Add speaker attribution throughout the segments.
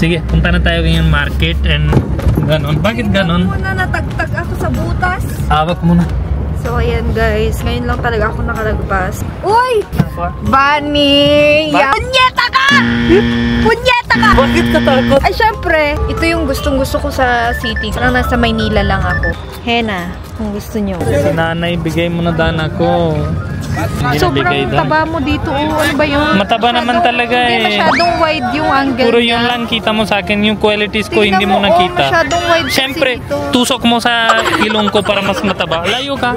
Speaker 1: Sige, punta na tayo ngayon market and ganon. Bakit ganon?
Speaker 2: Muna natagtag ako sa butas.
Speaker 1: Hawak muna.
Speaker 2: So ayan guys, ngayon lang talaga ako nakalagpas. Uy! Bunny! Punyeta ka! Punyeta ka!
Speaker 1: Bakit ka takot?
Speaker 2: Ay syempre, ito yung gustong gusto ko sa city. Parang nasa Maynila lang ako. Hena, kung gusto nyo.
Speaker 1: Si nanay, bigay mo na dana ko.
Speaker 2: Sobrang taba mo dito. Oh, ano ba yun?
Speaker 1: Mataba naman talaga
Speaker 2: Hindi masyadong wide yung angle.
Speaker 1: Puro yun lang kita mo sa akin. Yung qualities ko hindi mo nakita.
Speaker 2: Masyadong wide.
Speaker 1: Siyempre, tusok mo sa ilong ko para mas mataba. Layo ka.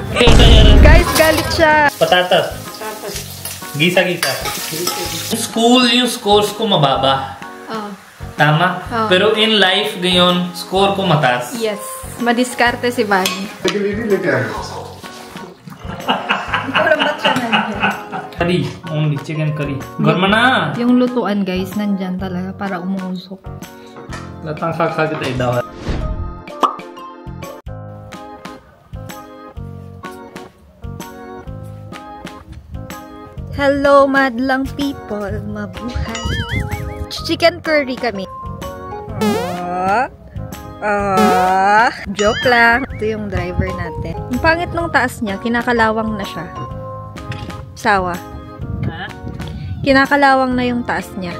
Speaker 2: Guys, galit siya.
Speaker 1: Patatas. Gisa-gisa. Yung scores ko mababa. Tama? Pero in life, ngayon, score ko mataas.
Speaker 2: Yes. Madiskarte si Bunny.
Speaker 1: Curry. Only chicken curry. Garma na!
Speaker 2: Yung lutuan guys, nandyan talaga para umuusok.
Speaker 1: Latang kakagit ay daw.
Speaker 2: Hello madlang people, mabuhay. Chicken curry kami. Joke lang. Ito yung driver natin. Ang pangit nung taas niya, kinakalawang na siya. Sawa.
Speaker 1: Ha?
Speaker 2: Kinakalawang na yung taas niya.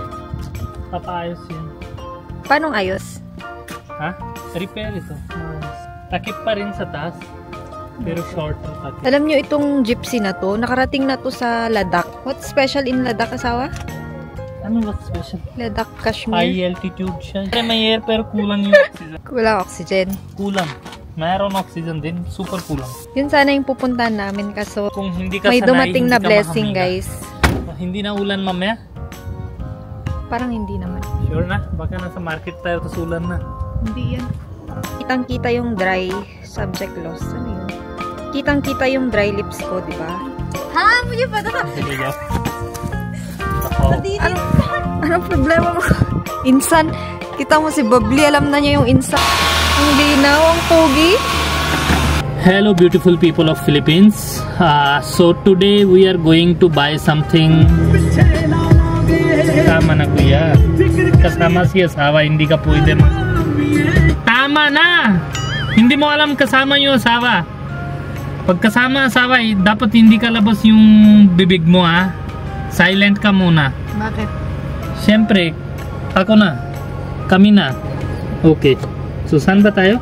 Speaker 1: Papaayos yan.
Speaker 2: Paano ayos?
Speaker 1: Ha? Repair ito. Takip pa rin sa taas. Pero short ang takip.
Speaker 2: Alam nyo itong gypsy na to, nakarating na to sa Ladakh. What's special in Ladakh, asawa?
Speaker 1: Ano what's special?
Speaker 2: Ladakh, Kashmir.
Speaker 1: High altitude siya. May air pero kulang yung oxygen.
Speaker 2: Kulang oxygen.
Speaker 1: Kulang. Mayroon oxygen din. Super kulang.
Speaker 2: Yun sana yung pupuntahan namin kaso
Speaker 1: kung hindi ka
Speaker 2: may
Speaker 1: sanay,
Speaker 2: dumating na
Speaker 1: hindi
Speaker 2: blessing
Speaker 1: mahaminga.
Speaker 2: guys.
Speaker 1: Hindi na ulan mamaya?
Speaker 2: Parang hindi naman.
Speaker 1: Sure na? Baka nasa market tayo tas ulan na.
Speaker 2: Hindi yan. Kitang-kita yung dry subject loss. Ano yun? Kitang-kita yung dry lips ko, di ba? Ha? Muli pa ito? Anong problema mo? Insan. Kita mo si Bubbly. Alam na niya yung insan. Ang linaw, ang pogi.
Speaker 1: Hello beautiful people of Philippines. So today we are going to buy something. Tama na kuya. Kasama si asawa, hindi ka pwede. Tama na! Hindi mo alam kasama yung asawa. Pag kasama asawa, dapat hindi ka labas yung bibig mo ha. Silent ka muna.
Speaker 2: Bakit?
Speaker 1: Siyempre, ako na. Kami na. Okay. So saan ba tayo?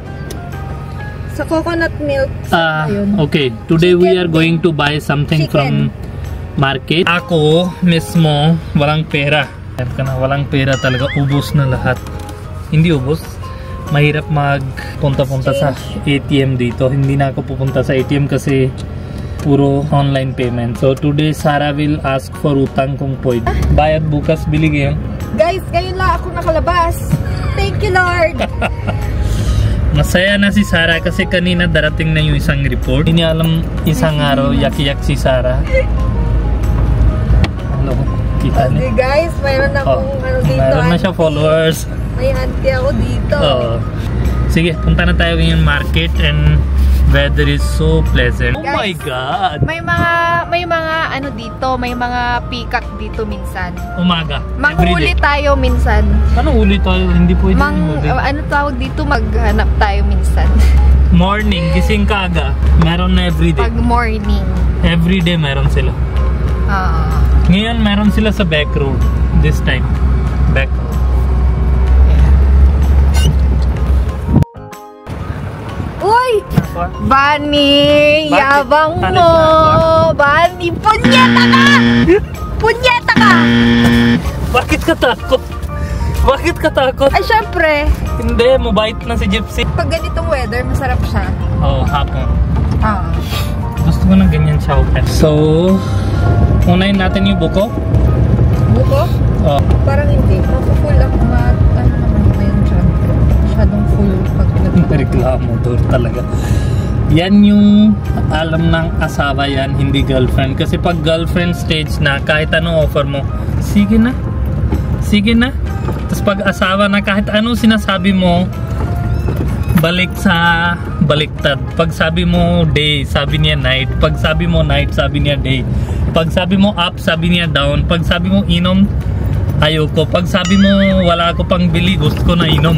Speaker 2: Sa coconut milk.
Speaker 1: Okay. Today we are going to buy something from market. Ako mismo, walang pera. Walang pera talaga. Ubos na lahat. Hindi ubos. Mahirap magpunta-punta sa ATM dito. Hindi na ako pupunta sa ATM kasi puro online payment. So today Sarah will ask for utang kung pwede. Bayad bukas, biligyan.
Speaker 2: Guys, ngayon lang ako nakalabas. Thank you Lord.
Speaker 1: Masaya na si Sarah kasi kanina darating na yung isang report. Hindi niya alam isang araw yak-yak si Sarah. Hello, kita niya.
Speaker 2: Okay guys, mayroon akong ano dito.
Speaker 1: Mayroon na siya followers.
Speaker 2: May auntie ako dito.
Speaker 1: Sige, punta na tayo ngayon market and weather is so pleasant.
Speaker 2: Guys,
Speaker 1: oh my God!
Speaker 2: May mga ano dito, may mga peacock dito minsan.
Speaker 1: Umaga.
Speaker 2: Manghuli tayo minsan.
Speaker 1: Ano uli tayo? Hindi pwede manghuli.
Speaker 2: Ano tawag dito? Maghanap tayo minsan.
Speaker 1: Morning, gising ka aga. Meron na everyday.
Speaker 2: Pag morning.
Speaker 1: Everyday meron sila. Ngayon meron sila sa back road. This time. Back road.
Speaker 2: Uy! Bunny! Yabang mo! Bunny! Punyeta ka! Punyeta ka!
Speaker 1: Bakit ka takot? Bakit ka takot?
Speaker 2: Ay, syempre.
Speaker 1: Hindi, mabait na si Gypsy.
Speaker 2: Pag ganitong weather, masarap siya.
Speaker 1: Oo, hapon.
Speaker 2: Gusto
Speaker 1: ko ng ganyan siya open. So, unahin natin yung buko.
Speaker 2: Buko?
Speaker 1: Oo.
Speaker 2: Parang hindi. Mapufull ako at ano naman ba yung dyan? Masyadong full pag
Speaker 1: reklamo doon talaga. Yan yung alam ng asawa yan, hindi girlfriend. Kasi pag girlfriend stage na, kahit anong offer mo, sige na. Sige na. Tapos pag asawa na, kahit anong sinasabi mo, balik sa baliktad. Pag sabi mo day, sabi niya night. Pag sabi mo night, sabi niya day. Pag sabi mo up, sabi niya down. Pag sabi mo inom, Ayoko. Pag sabi mo wala ako pang bili, gusto ko na inom.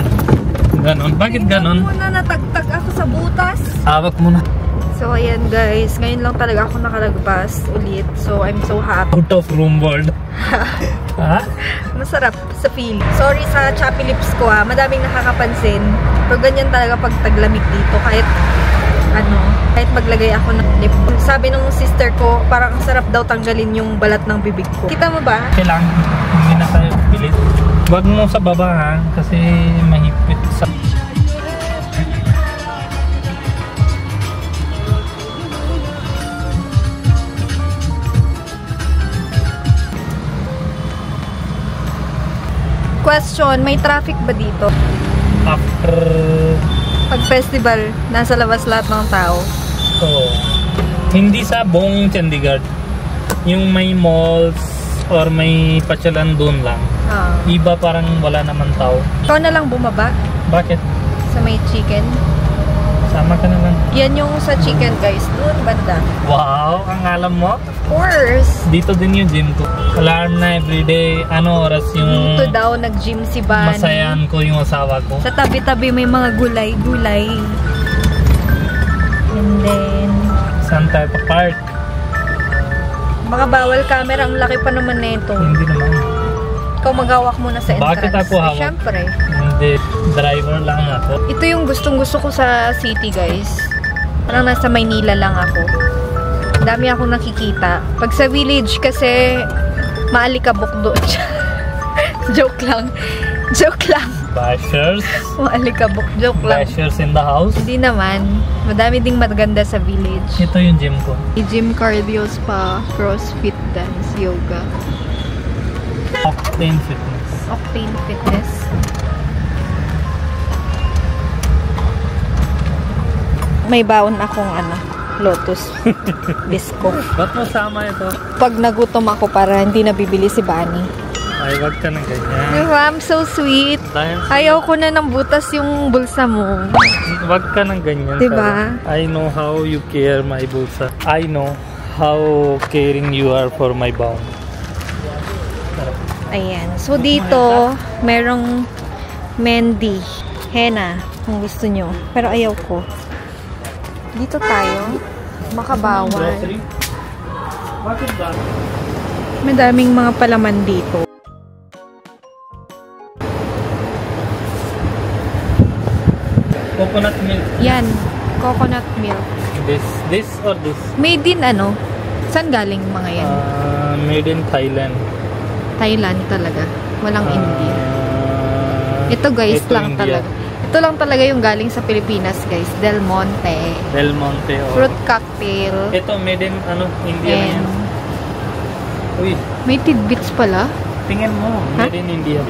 Speaker 1: Ganon. Bakit ganon?
Speaker 2: Tingnan mo na, natagtag ako sa butas.
Speaker 1: Hawak mo na.
Speaker 2: So ayan guys, ngayon lang talaga ako nakalagpas ulit. So I'm so happy.
Speaker 1: Out of room world. Ha?
Speaker 2: Masarap sa feeling. Sorry sa choppy lips ko ha. Madaming nakakapansin. Pero ganyan talaga pag taglamig dito. Kahit maglagay ako ng lip. Sabi ng sister ko, parang ang sarap daw tanggalin yung balat ng bibig ko. Kita mo ba?
Speaker 1: Kailangan hindi na tayo pilit. Huwag mo sa baba ha, kasi mahipit sa...
Speaker 2: Question, may traffic ba dito?
Speaker 1: After...
Speaker 2: Pag festival, nasa labas lahat ng tao.
Speaker 1: Oh, hindi sa buong Chandigarh. Yung may malls or may pasyalan doon lang. Iba parang wala naman tao.
Speaker 2: Ikaw na lang bumaba?
Speaker 1: Bakit?
Speaker 2: Sa may chicken.
Speaker 1: Sama ka na lang.
Speaker 2: Yan yung sa chicken guys. Doon banda.
Speaker 1: Wow! Ang alam mo?
Speaker 2: Of course!
Speaker 1: Dito din yung gym ko. Alarm na everyday. Ano oras yung...
Speaker 2: Dito daw nag-gym si Bunny.
Speaker 1: Masayan ko yung asawa ko.
Speaker 2: Sa tabi-tabi may mga gulay-gulay. And then...
Speaker 1: Saan tayo pa park?
Speaker 2: Baka bawal camera. Ang laki pa naman na ito.
Speaker 1: Hindi naman.
Speaker 2: Ikaw maghawak muna sa entrance.
Speaker 1: Bakit ako hawak?
Speaker 2: Siyempre.
Speaker 1: Hindi. Driver lang ako.
Speaker 2: Ito yung gustong-gusto ko sa city, guys. Parang nasa Maynila lang ako. Dami akong nakikita. Pag sa village kasi, maalikabok doon. Joke lang. Joke lang.
Speaker 1: Bashers.
Speaker 2: Maalikabok. Joke lang.
Speaker 1: Bashers in the house.
Speaker 2: Hindi naman. Madami ding maganda sa village.
Speaker 1: Ito yung gym ko.
Speaker 2: Gym, cardio, spa, crossfit, dance, yoga.
Speaker 1: Octane Fitness.
Speaker 2: Octane Fitness. May baon akong Lotus Bisco.
Speaker 1: Ba't mo sama ito?
Speaker 2: Pag nagutom ako para hindi nabibili si Bunny.
Speaker 1: Ay, wag ka ng ganyan.
Speaker 2: Diba? I'm so sweet.
Speaker 1: Dahil
Speaker 2: Ayaw ko na ng butas yung bulsa mo.
Speaker 1: wag ka ng ganyan.
Speaker 2: Diba?
Speaker 1: Sarah. I know how you care my bulsa. I know how caring you are for my bound.
Speaker 2: Ayan. So, dito, merong Mendy. Henna, kung gusto nyo. Pero ayaw ko. Dito tayo. Makabawal.
Speaker 1: Grocery? Bakit ba?
Speaker 2: Madaming mga palaman dito.
Speaker 1: Coconut milk.
Speaker 2: Yan. Coconut milk.
Speaker 1: This or this?
Speaker 2: Made in Saan galing mga yan?
Speaker 1: Made in Thailand.
Speaker 2: Thailand talaga. Walang India. Ito guys
Speaker 1: ito
Speaker 2: lang
Speaker 1: India.
Speaker 2: talaga. Ito lang talaga yung galing sa Pilipinas guys. Del Monte.
Speaker 1: Del Monte. Oh.
Speaker 2: Fruit cocktail.
Speaker 1: Ito made in India na yan.
Speaker 2: And
Speaker 1: Uy,
Speaker 2: may tidbits pala.
Speaker 1: tingin mo.
Speaker 2: Huh?
Speaker 1: Made in India.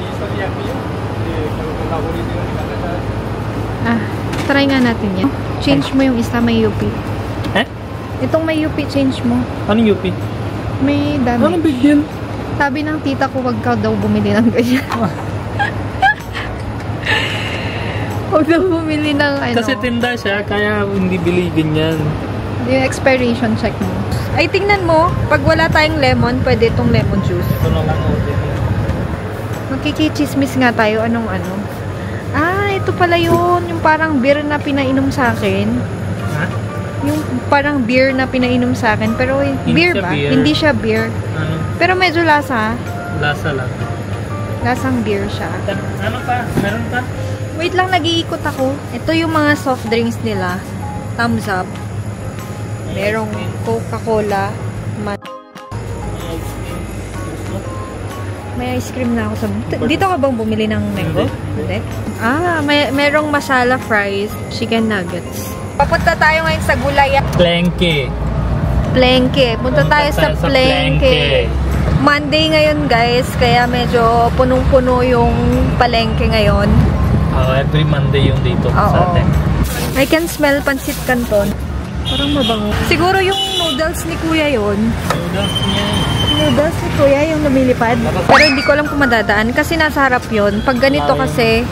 Speaker 2: Try nga natin yan. Change mo yung isa, may UP.
Speaker 1: Eh?
Speaker 2: Itong may UP, change mo.
Speaker 1: Anong UP?
Speaker 2: May dami.
Speaker 1: Anong big deal?
Speaker 2: Sabi ng tita ko, wag ka daw bumili ng ganyan. Huwag daw bumili ng
Speaker 1: Kasi tinda siya, kaya hindi bilibin yan.
Speaker 2: yung expiration check mo. Ay, tingnan mo. Pag wala tayong lemon, pwede itong lemon juice.
Speaker 1: Ito na lang order.
Speaker 2: Makikichismis nga tayo. Anong ito pala yun. Yung parang beer na pinainom sa akin.
Speaker 1: Ha?
Speaker 2: Yung parang beer na pinainom sa akin. Pero
Speaker 1: Hindi
Speaker 2: beer
Speaker 1: siya
Speaker 2: ba?
Speaker 1: beer.
Speaker 2: Hindi siya beer.
Speaker 1: Ano?
Speaker 2: Pero medyo lasa.
Speaker 1: Lasa lang.
Speaker 2: Lasang beer siya.
Speaker 1: Ano pa? Meron pa?
Speaker 2: Wait lang, nag-iikot ako. Ito yung mga soft drinks nila. Thumbs up. Merong Coca-Cola. May ice cream na ako sa... Dito ka bang bumili ng mango? Hindi. Merong masala fries, chicken nuggets. Papunta tayo ngayon sa Gulayan.
Speaker 1: Plengke.
Speaker 2: Plengke. Punta tayo sa Plengke. Monday ngayon guys, kaya medyo punong-puno yung palengke ngayon.
Speaker 1: Every Monday yung dito sa atin.
Speaker 2: I can smell pancit canton. Parang mabango. Siguro yung noodles ni Kuya yon.
Speaker 1: Noodles niya.
Speaker 2: Noodles ni Kuya yung lumilipad. Pero hindi ko alam kung madadaan kasi nasa harap yon. Pag ganito kasi,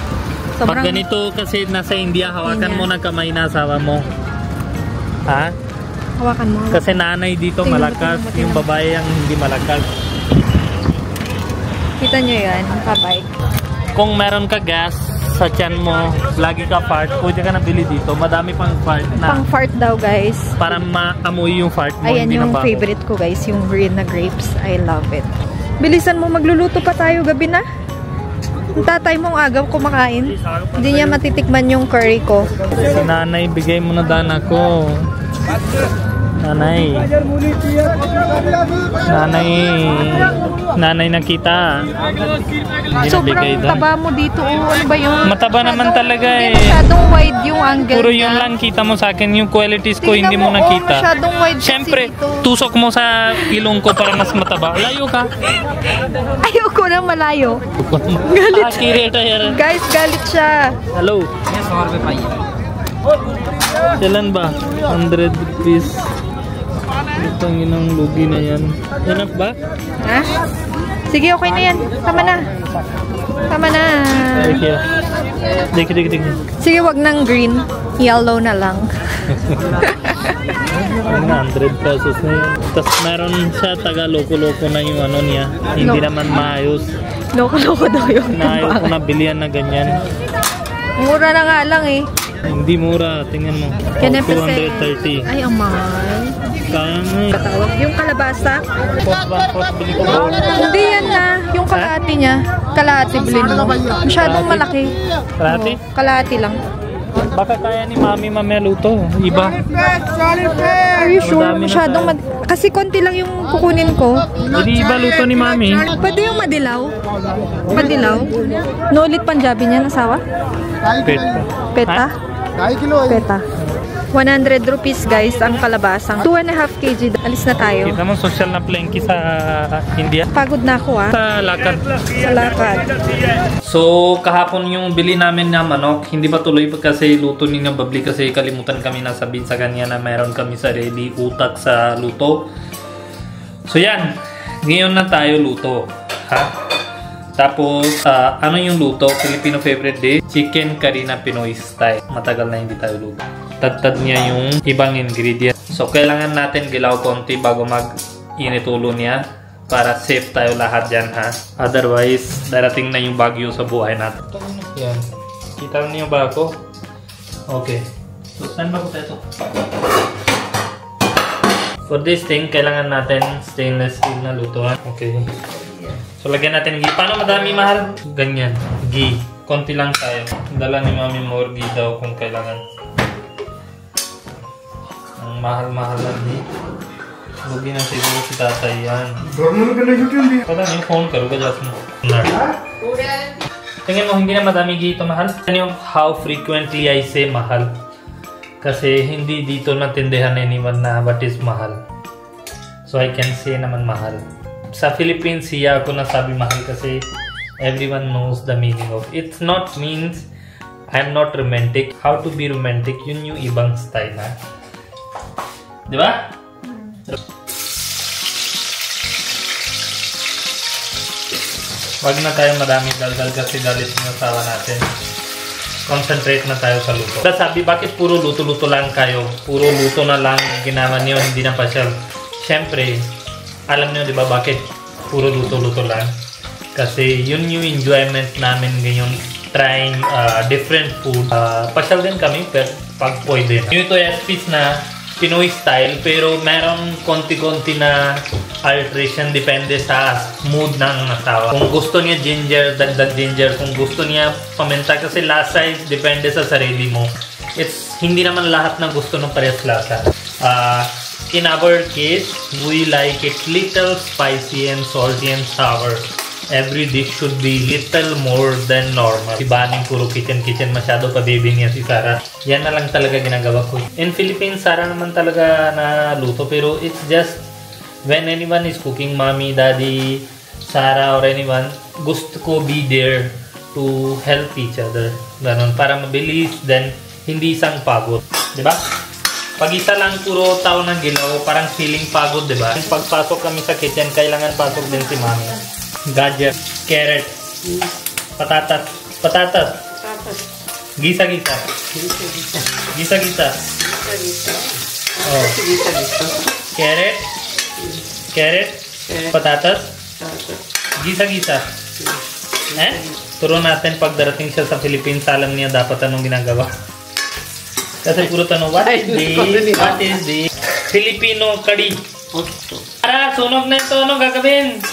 Speaker 2: sobrang...
Speaker 1: Pag ganito kasi nasa India, hawakan mo ng kamay na asawa mo. Ha?
Speaker 2: Hawakan mo.
Speaker 1: Kasi nanay dito
Speaker 2: Tingnan mo,
Speaker 1: malakas,
Speaker 2: tingnan mo,
Speaker 1: yung babae ang hindi malakas.
Speaker 2: Kita nyo yan, kabike.
Speaker 1: Kung meron ka gas sa tiyan mo, lagi ka fart, pwede ka nabili dito. Madami pang fart na.
Speaker 2: Pang fart daw, guys.
Speaker 1: Para maamoy yung fart mo.
Speaker 2: Ayan yung favorite ko, guys. Yung green na grapes. I love it. Bilisan mo, magluluto pa tayo gabi na. Yung tatay mong agaw kumakain. Hindi niya matitikman yung curry ko.
Speaker 1: Si nanay, bigay mo na dana ko. Nanay. Nanay nakita.
Speaker 2: Sobrang taba mo dito. Ano ba yun?
Speaker 1: Mataba naman talaga eh.
Speaker 2: Hindi masyadong wide yung angle.
Speaker 1: Puro yun lang kita mo sa akin. Yung qualities ko hindi mo nakita.
Speaker 2: Masyadong wide.
Speaker 1: Siyempre, tusok mo sa ilong ko para mas mataba. Layo ka.
Speaker 2: Ayoko na malayo.
Speaker 1: Galit siya.
Speaker 2: Guys, galit siya.
Speaker 1: Hello. Kailan ba? 100 rupees. Itong inang lugi na yan. Enough ba?
Speaker 2: Ha? Sige, okay na yan. Tama na. Tama na.
Speaker 1: Dik.
Speaker 2: Sige, wag nang green. Yellow na lang.
Speaker 1: 100 pesos na yun. Tapos meron siya taga loko-loko na yung ano niya. Hindi naman maayos.
Speaker 2: Loko-loko daw yung
Speaker 1: Ayaw ko na bilihan na ganyan.
Speaker 2: Mura na nga lang eh.
Speaker 1: Hindi mura. Tingnan mo.
Speaker 2: Can I
Speaker 1: 230.
Speaker 2: Ay, ang mahal.
Speaker 1: Kaya nga eh.
Speaker 2: Patawag. Yung kalabasa.
Speaker 1: Post bili ko ba?
Speaker 2: Hindi yan na. Yung kalahati niya. Kalahati bilhin mo. Masyadong malaki.
Speaker 1: Kalahati?
Speaker 2: Oo, kalahati lang.
Speaker 1: Baka kaya ni mami mamaya luto. Iba.
Speaker 2: Are you sure? Masyadong kasi konti lang yung kukunin ko.
Speaker 1: Hindi iba luto ni mami.
Speaker 2: Pwede yung madilaw. Madilaw. Nolit Punjabi niya, nasawa?
Speaker 1: Peta.
Speaker 2: Peta? Peta. 100 rupees guys ang kalabasang. 2.5 kg. Alis na tayo.
Speaker 1: Kita mo social na plengki sa India.
Speaker 2: Pagod na ako
Speaker 1: Sa lakad.
Speaker 2: Sa lakad.
Speaker 1: So kahapon yung bili namin na manok, hindi pa tuloy kasi luto ni nga babli kasi kalimutan kami na sabihin sa kanya na meron kami sa ready utak sa luto. So yan, ngayon na tayo luto. Ha? Tapos, ano yung luto? Filipino favorite dish? Chicken curry na Pinoy style. Matagal na hindi tayo luto. Tadtad niya yung ibang ingredient. So, kailangan natin gilaw konti bago mag-init ulo niya para safe tayo lahat dyan, ha? Otherwise, darating na yung bagyo sa buhay natin. Yan. Kita niyo ba ako? Okay. So, saan ba ko ito? For this thing, kailangan natin stainless steel na lutuan. Okay. So, lagyan natin ghee. Paano madami, mahal? Ganyan. Ghee. Konti lang tayo. Dala ni mami more ghee daw kung kailangan. Ang mahal-mahal lang ghee. Lugi na siguro si tatay yan. Pata niyo, phone karo ka just mo. Tingin mo, hindi na madami ghee ito, mahal. Ano yung how frequently I say mahal? Kasi hindi dito natindihan anyone na what is mahal. So, I can say naman mahal. Sa Philippines, siya ako nasabi mahal kasi everyone knows the meaning of it. It's not means I'm not romantic. How to be romantic, yun yung ibang style na. Di ba? Wag na tayo madaming daldal kasi dalit yung asawa natin. Concentrate na tayo sa luto. Sabi, bakit puro luto-luto lang kayo? Puro luto na lang ginawa niyo, hindi na pasyal. Siyempre, alam niyo, di ba, bakit puro luto-luto lang? Kasi yun yung enjoyment namin ngayon, trying different food. Pasyal din kami, pero pag pwede na. Yung ito yung piece na Pinoy style, pero meron konti-konti na alteration, depende sa mood ng asawa. Kung gusto niya ginger, dagdag ginger. Kung gusto niya paminta, kasi lasa is depende sa sarili mo. Hindi naman lahat na gusto ng parehas lasa. In our case, we like it little spicy and salty and sour. Every dish should be little more than normal. Si Baning puro kitchen masyado pa baby niya si Sarah. Yan na lang talaga ginagawa ko. In Philippines, Sarah naman talaga na luto. Pero it's just when anyone is cooking, mommy, daddy, Sarah or anyone, gusto ko be there to help each other. Ganon, para mabilis, then hindi isang pagod. Diba? Pag isa lang puro tao ng gilaw, parang feeling pagod, di ba? Pagpasok kami sa kitchen, kailangan pasok din si mami. Gadget, carrot, patatas, gisa-gisa. Gisa-gisa. Oh. Carrot, patatas, gisa-gisa. Turo natin pag darating siya sa Philippines, alam niya dapat anong ginagawa. Kasi puro tanong, what is this? What is this? Filipino curry. Tara, sunog na ito. Ano gagawin?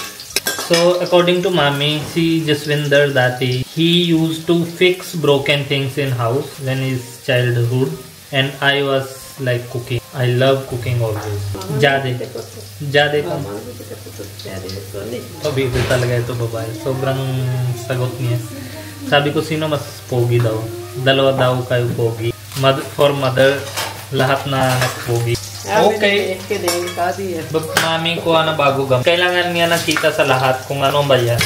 Speaker 1: So, according to Mami, si Jaswinder dati, he used to fix broken things in house when his childhood. And I was like cooking. I love cooking always. Jade ko. Pabibig talaga ito babae. Sobrang sagot niya. Sabi ko, sino mas pogi daw? Dalawa daw kayo pogi. For mother, lahat na pogi. Okay. Mami ko na bago gamot. Kailangan niya nakita sa lahat kung ano ba yan.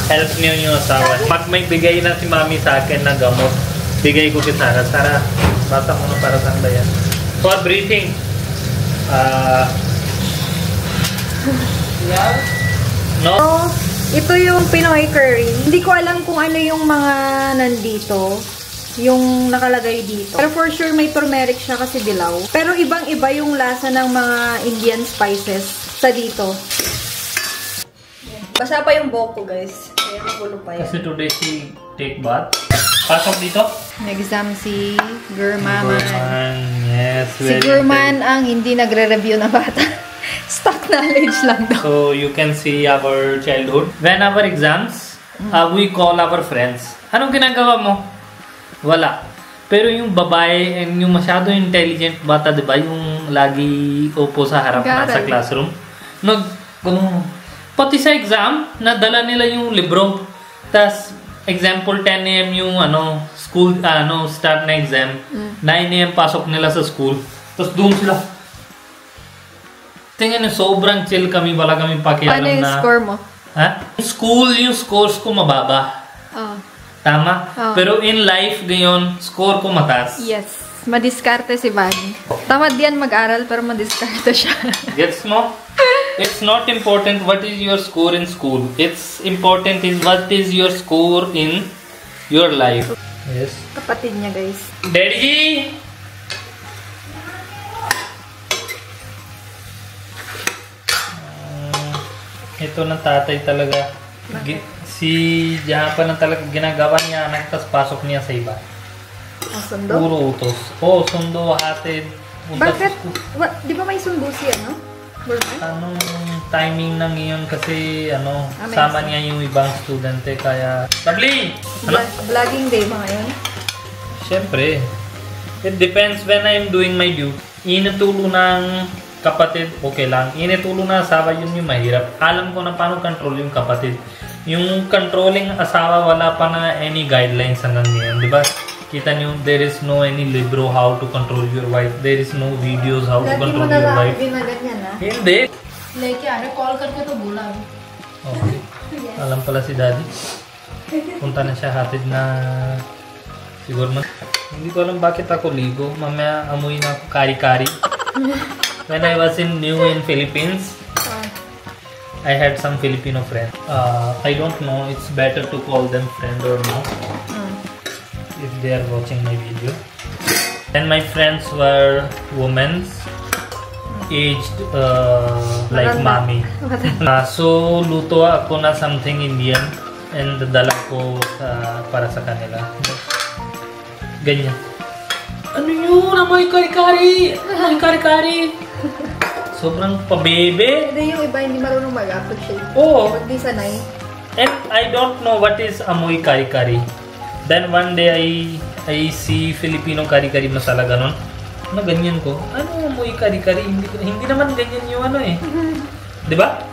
Speaker 1: Help niyo yung asawa. Pag may bigay na si Mami sa akin na gamot, bigay ko kay Sarah. Sarah, basa mo na para saan ba yan? For breathing. No?
Speaker 2: So, ito yung Pinoy curry. Hindi ko alam kung ano yung mga nandito. Yung nakalagay dito. Pero for sure may turmeric siya kasi dilaw. Pero ibang-iba yung lasa ng mga Indian spices sa dito. Basa pa yung buhok ko, guys. Kaya magulo pa yan.
Speaker 1: Kasi today she take bath. Pasok dito.
Speaker 2: Nag-exam si Gurman.
Speaker 1: Yes.
Speaker 2: Si Gurman ang hindi nagre-review na bata. Stock knowledge lang daw.
Speaker 1: So you can see our childhood. When our exams, we call our friends. Anong ginagawa mo? Wala. Pero yung babae, yung masyado intelligent bata, diba? Yung lagi upo sa harap na sa classroom. Pati sa exam, nadala nila yung libro. Tas, example 10 AM yung school, start na exam. 9 AM pasok nila sa school. Tas doon sila. Tingnan nyo, sobrang chill kami. Wala kami pakialam na...
Speaker 2: Ano yung score mo?
Speaker 1: Ha? School, yung scores ko mababa. Tama? Pero in life, ngayon, score ko mataas.
Speaker 2: Yes. Madiskarte si Bunny. Tamad yan mag-aral, pero madiskarte siya.
Speaker 1: Gets mo? It's not important what is your score in school. It's important is what is your score in your life. Yes.
Speaker 2: Kapatid niya, guys.
Speaker 1: Daddy! Ito na tatay talaga. Si Japan na talaga ginagawa niya anak, tas pasok niya sa iba.
Speaker 2: Sundo?
Speaker 1: Puro utos. Sundo, hatid.
Speaker 2: Bakit? Di ba may sundo siya, no?
Speaker 1: Anong timing na ngayon kasi sama niya yung ibang studente kaya... Tabli!
Speaker 2: Vlogging day ba ngayon?
Speaker 1: Siyempre. It depends when I'm doing my duty. Inutulo ng kapatid, okay lang. Inutulo na asawa, yun yung mahirap. Alam ko na paano control yung kapatid. Yung controlling asawa, wala pa na any guidelines hanggang ngayon. Diba? Kita nyo, there is no any libro how to control your wife. There is no videos how to control your wife.
Speaker 2: Hindi mo na ganyan, ha?
Speaker 1: Hindi.
Speaker 2: Leke, call karke to bola.
Speaker 1: Okay. Alam pala si daddy. Punta na siya hatid na siguro man. Hindi ko alam bakit ako ligo. Mamaya amuin ako kari-kari. When I was new in Philippines, I had some Filipino friends. I don't know, it's better to call them friend or no. If they are watching my video. And my friends were women aged like mommy. So luto ako na something Indian and dala ko para sa kanila. Ganyan. Ano yun? Amoy kari-kari! Amoy kari-kari! Sobrang pabebe.
Speaker 2: Hindi, yung iba hindi marunong mag-appreciate.
Speaker 1: Oo.
Speaker 2: Pag di sanay.
Speaker 1: And I don't know what is amoy kari-kari. Then one day I see Filipino kari-kari masala ganon. Ganyan ko. Ano amoy kari-kari? Hindi naman ganyan yung Diba?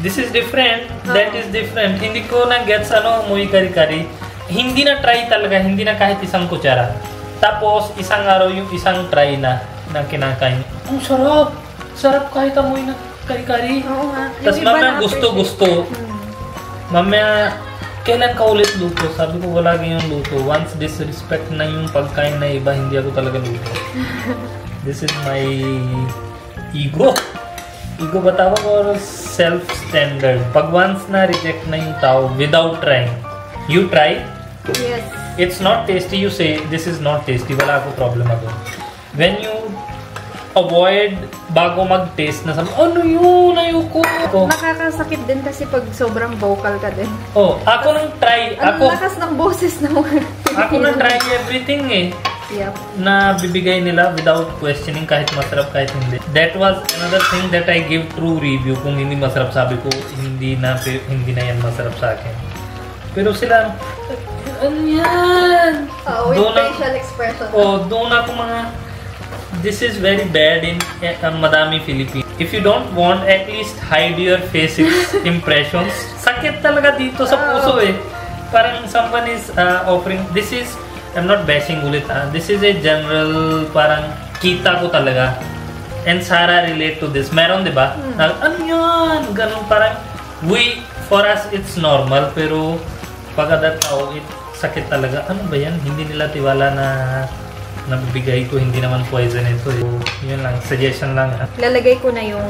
Speaker 1: This is different. That is different. Hindi ko na gets amoy kari-kari. Hindi na try talaga. Hindi na kahit isang kutsara. Tapos isang araw yung isang try na kinakain. Ang sarap! Sarap kahit amoy na kari-kari.
Speaker 2: Oo nga.
Speaker 1: Tapos mamaya gusto-gusto. Mamaya, kailan ka ulit luto? Sabi ko wala ganyang luto. Once disrespect na yung pagkain na iba, hindi ako talaga luto. This is my ego. Ego ba tawag or self-standard? Pag once na reject na yung tao without trying, you try.
Speaker 2: Yes.
Speaker 1: It's not tasty, you say, this is not tasty. Wala ako problema doon. When you avoid bago mag-taste na sabi, ano yun, ayoko.
Speaker 2: Nakakasakit din kasi pag sobrang vocal ka din.
Speaker 1: Oh, ako nang try.
Speaker 2: Ang lakas ng boses ng mga
Speaker 1: Ako nang try everything eh.
Speaker 2: Yep.
Speaker 1: Na bibigay nila without questioning kahit masarap kahit hindi. That was another thing that I give true review. Kung hindi masarap, sabi ko hindi na yan masarap sa akin. Pero sila, ano yan?
Speaker 2: Oh, with facial expression.
Speaker 1: Oh, doon ako mga, this is very bad in madami Philippines. If you don't want, at least hide your face impressions. Sakit talaga dito sa puso eh. Parang someone is offering, this is, I'm not bashing ulit this is a general, parang kita ko talaga. And Sarah relate to this. Meron, di ba? Ano yan? Ganun parang, for us, it's normal. Pero, pag other tao, sakit talaga. Ano ba yan? Hindi nila tiwala na nabibigay ko. Hindi naman poison ito. So, yun lang. Suggestion lang.
Speaker 2: Lalagay ko na yung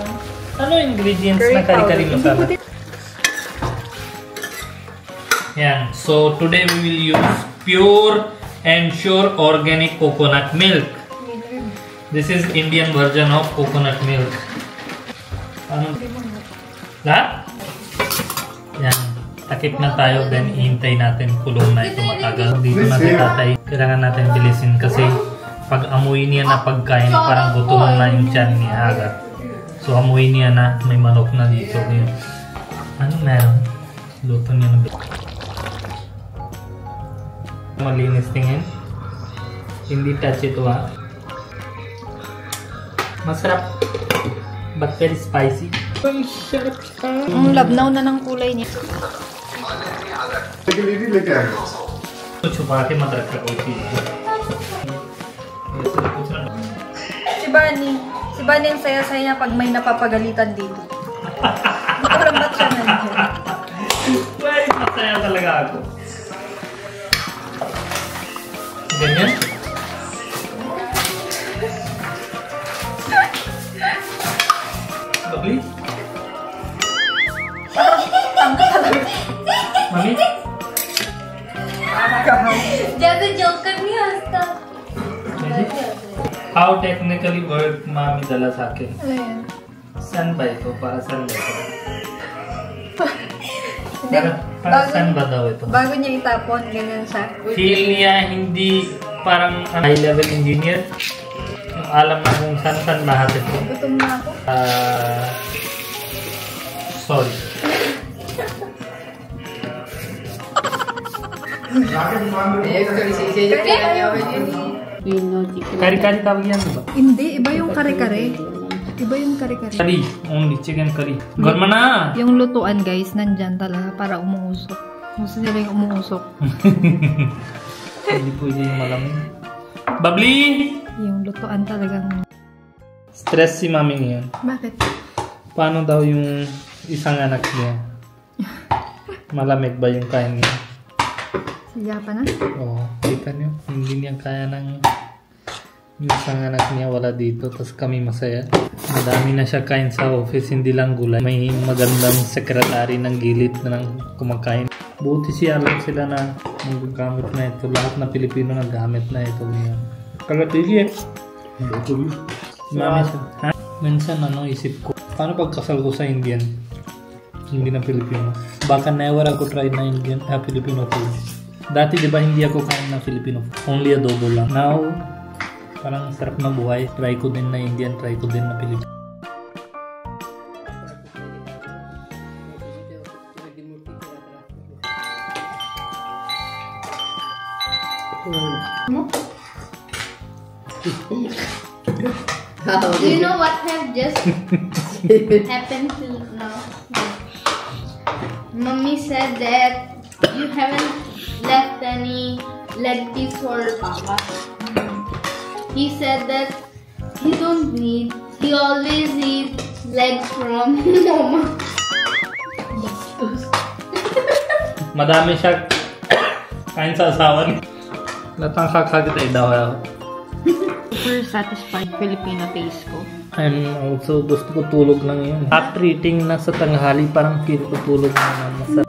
Speaker 1: ingredients na kari-kari masala. Yan. So, today we will use pure and sure organic coconut milk. This is Indian version of coconut milk. Ano? Lahat? Yan. Takip na tayo, then ihintay natin kulong na ito matagal. Dito natin tatay. Kailangan natin bilisin kasi pag amoy niya na pagkain, parang gutom na yung tiyan niya agad. So amoy niya na may manok na dito. Ano meron? Luto niya na malinis tingin. Hindi touch ito Masarap. But very spicy. Ang sarap siya.
Speaker 2: Ang labnaw na ng kulay niya.
Speaker 1: छुपा के मत रखा कोई चीज
Speaker 2: Si Bunny ang saya-saya niya pag may napapagalitan dito. Parang ba't siya nandiyan?
Speaker 1: Very masaya talaga ako. Ganyan? Lovely? Mami?
Speaker 3: ज्यादा जोकर नहीं हंसता.
Speaker 1: How technically work mami dala sa akin?
Speaker 2: Ayan.
Speaker 1: Saan ba ito? Para saan ba ito?
Speaker 2: Hindi.
Speaker 1: Para saan ba daw ito?
Speaker 2: Bago niya itapon, ganyan siya.
Speaker 1: Feel niya hindi parang high level engineer. Alam na kung saan lahat ito.
Speaker 2: Gutom na ako.
Speaker 1: Sorry. Kari-kari tawag yan, diba?
Speaker 2: Hindi, iba yung kare-kare. Iba yung kare-kare.
Speaker 1: Curry. Only chicken curry. Gorma na!
Speaker 2: Yung lutuan, guys, nandyan talaga para umuusok. Gusto nila yung umuusok.
Speaker 1: Hindi pwede yung malamig. Babli!
Speaker 2: Yung lutuan talagang...
Speaker 1: Stress si mami ngayon.
Speaker 2: Bakit?
Speaker 1: Paano daw yung isang anak niya? Malamig ba yung kain niya?
Speaker 2: Siya pa na?
Speaker 1: Oo, kita niyo. Hindi niya kaya ng yung isang anak niya wala dito. Tapos kami masaya. Madami na siya kain sa office, hindi lang gulay. May magandang sekretary ng gilid na nang kumakain. Buti siya alam sila na magagamit na ito. Lahat na Pilipino nagamit na ito ngayon. Kalatili eh. Mami siya. Ha? Minsan isip ko, paano pagkasal ko sa Indian? Hindi na Pilipino. Baka never ako try na Indian, Filipino food. Dati diba hindi ako kain ng Filipino food. Only adobo lang. Now, parang sarap na buhay. Try ko din na Indian, try ko din na Filipino.
Speaker 3: Do you know what have just happened till now? Mummy said that you haven't left any leg piece for Papa. He said that he don't need. He always eats legs from Mama.
Speaker 1: Madami siya kain sa asawa niya. Latang kakagitay daw ako.
Speaker 2: Super satisfied Filipino taste ko.
Speaker 1: I'm also gusto ko tulog lang yun. After eating na sa tanghali, parang feel ko tulog na masarap.